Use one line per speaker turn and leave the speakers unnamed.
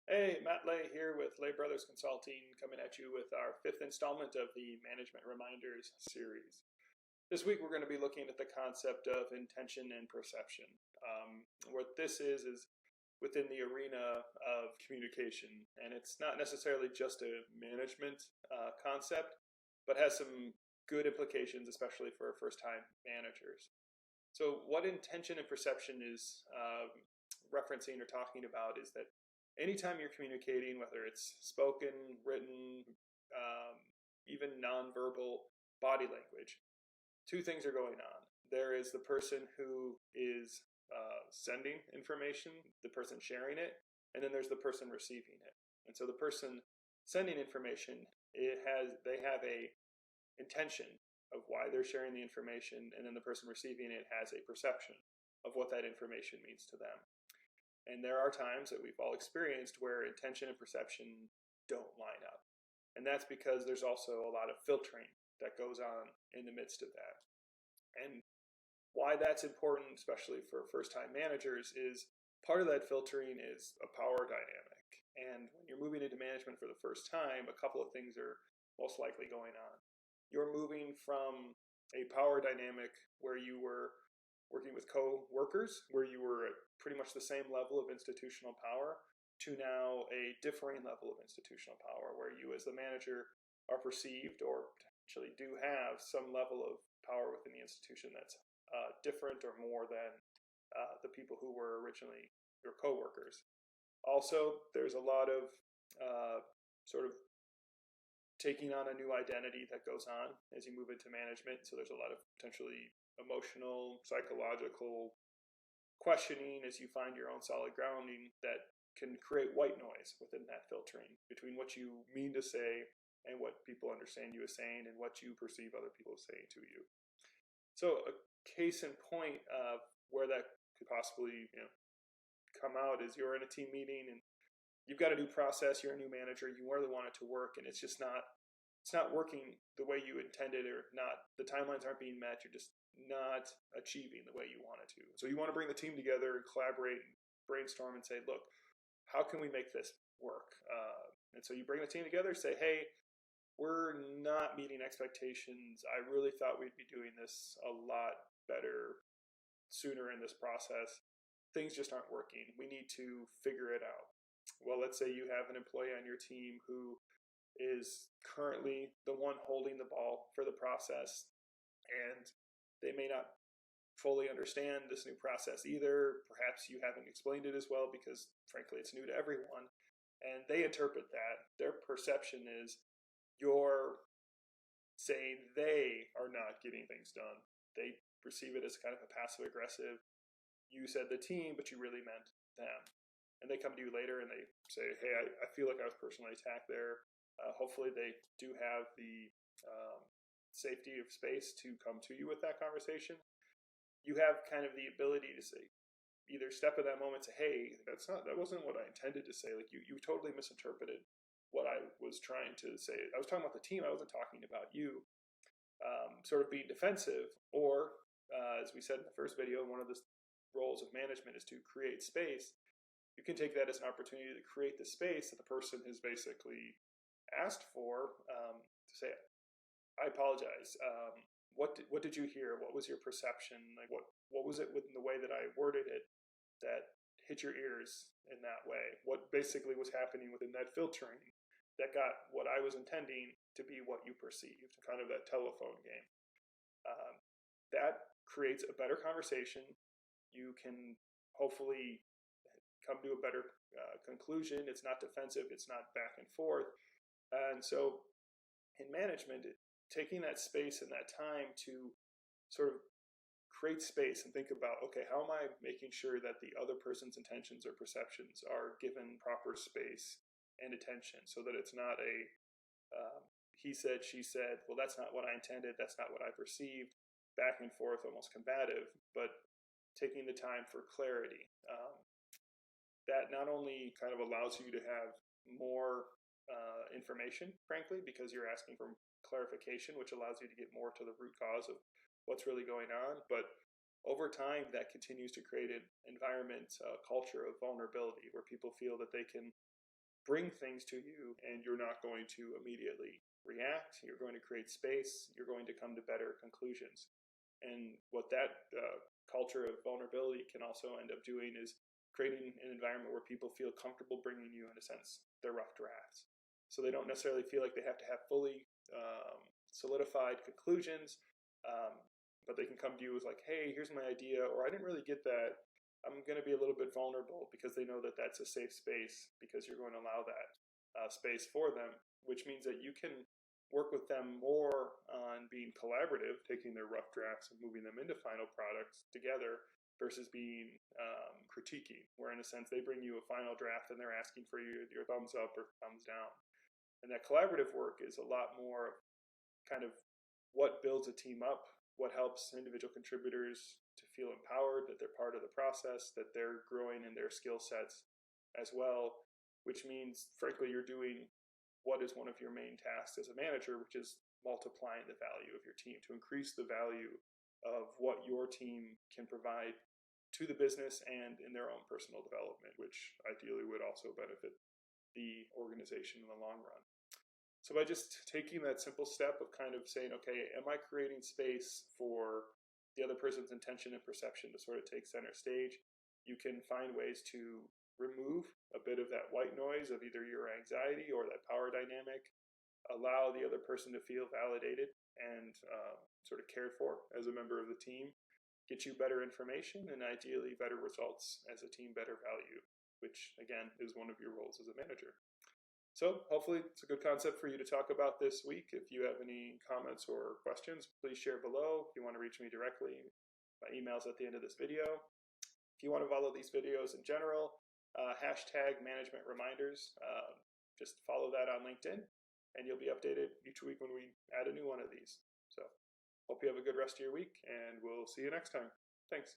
Hey, Matt Lay here with Lay Brothers Consulting, coming at you with our fifth installment of the Management Reminders series. This week, we're going to be looking at the concept of intention and perception. What this is within the arena of communication, and it's not necessarily just a management concept, but has some good implications, especially for first-time managers. So, what intention and perception is referencing or talking about is that anytime you're communicating, whether it's spoken, written, even nonverbal body language, two things are going on. There is the person who is sending information, the person sharing it, and then there's the person receiving it. And so the person sending information, they have a intention of why they're sharing the information, and then the person receiving it has a perception of what that information means to them. And there are times that we've all experienced where intention and perception don't line up. And that's because there's also a lot of filtering that goes on in the midst of that. And why that's important, especially for first time managers, is part of that filtering is a power dynamic. And when you're moving into management for the first time, a couple of things are most likely going on. You're moving from a power dynamic where you were working with co-workers, where you were at pretty much the same level of institutional power, to now a differing level of institutional power, where you as the manager are perceived or potentially do have some level of power within the institution that's different or more than the people who were originally your co-workers. Also, there's a lot of sort of taking on a new identity that goes on as you move into management. So there's a lot of potentially emotional, psychological questioning as you find your own solid grounding that can create white noise within that filtering between what you mean to say and what people understand you as saying and what you perceive other people saying to you. So a case in point of where that could possibly come out is you're in a team meeting and you've got a new process, you're a new manager, you really want it to work, and it's not working the way you intended, or not, the timelines aren't being met, you're just not achieving the way you want it to. So you want to bring the team together and collaborate and brainstorm and say, look, how can we make this work? And so you bring the team together, say, hey, we're not meeting expectations. I really thought we'd be doing this a lot better sooner in this process. Things just aren't working. We need to figure it out. Well, let's say you have an employee on your team who is currently the one holding the ball for the process, and they may not fully understand this new process either. Perhaps you haven't explained it as well because, frankly, it's new to everyone. And they interpret that. Their perception is you're saying they are not getting things done. They perceive it as kind of a passive aggressive, you said the team, but you really meant them. And they come to you later and they say, hey, I feel like I was personally attacked there. Hopefully they do have the safety of space to come to you with that conversation. You have kind of the ability to say, either step in that moment and say, hey, that wasn't what I intended to say. Like you totally misinterpreted what I was trying to say. I was talking about the team. I wasn't talking about you. Sort of being defensive, or as we said in the first video, one of the roles of management is to create space. You can take that as an opportunity to create the space that the person has basically asked for, to say, I apologize. What did you hear? What was your perception? Like what was it within the way that I worded it that hit your ears in that way? What basically was happening within that filtering that got what I was intending to be what you perceived? Kind of that telephone game. That creates a better conversation. You can hopefully come to a better conclusion. It's not defensive. It's not back and forth. And so in management, taking that space and that time to sort of create space and think about, okay, how am I making sure that the other person's intentions or perceptions are given proper space and attention, so that it's not a he said, she said, well, that's not what I intended, that's not what I perceived, back and forth, almost combative, but taking the time for clarity. That not only kind of allows you to have more information, frankly, because you're asking for clarification, which allows you to get more to the root cause of what's really going on, but over time, that continues to create an environment, culture of vulnerability where people feel that they can bring things to you, and you're not going to immediately react. You're going to create space. You're going to come to better conclusions. And what that culture of vulnerability can also end up doing is creating an environment where people feel comfortable bringing you, in a sense, their rough drafts. So they don't necessarily feel like they have to have fully solidified conclusions, but they can come to you with like, hey, here's my idea, or I didn't really get that. I'm going to be a little bit vulnerable, because they know that that's a safe space, because you're going to allow that space for them, which means that you can work with them more on being collaborative, taking their rough drafts and moving them into final products together, versus being critiquing, where in a sense they bring you a final draft and they're asking for your thumbs up or thumbs down. And that collaborative work is a lot more kind of what builds a team up, what helps individual contributors to feel empowered, that they're part of the process, that they're growing in their skill sets as well, which means, frankly, you're doing what is one of your main tasks as a manager, which is multiplying the value of your team, to increase the value of what your team can provide to the business and in their own personal development, which ideally would also benefit the organization in the long run. So by just taking that simple step of kind of saying, okay, am I creating space for the other person's intention and perception to sort of take center stage, you can find ways to remove a bit of that white noise of either your anxiety or that power dynamic, allow the other person to feel validated and sort of cared for as a member of the team, get you better information, and ideally better results as a team, better value, which again is one of your roles as a manager. So hopefully it's a good concept for you to talk about this week. If you have any comments or questions, please share below. If you want to reach me directly, my email's at the end of this video. If you want to follow these videos in general, hashtag management reminders, just follow that on LinkedIn, and you'll be updated each week when we add a new one of these. So hope you have a good rest of your week, and we'll see you next time. Thanks.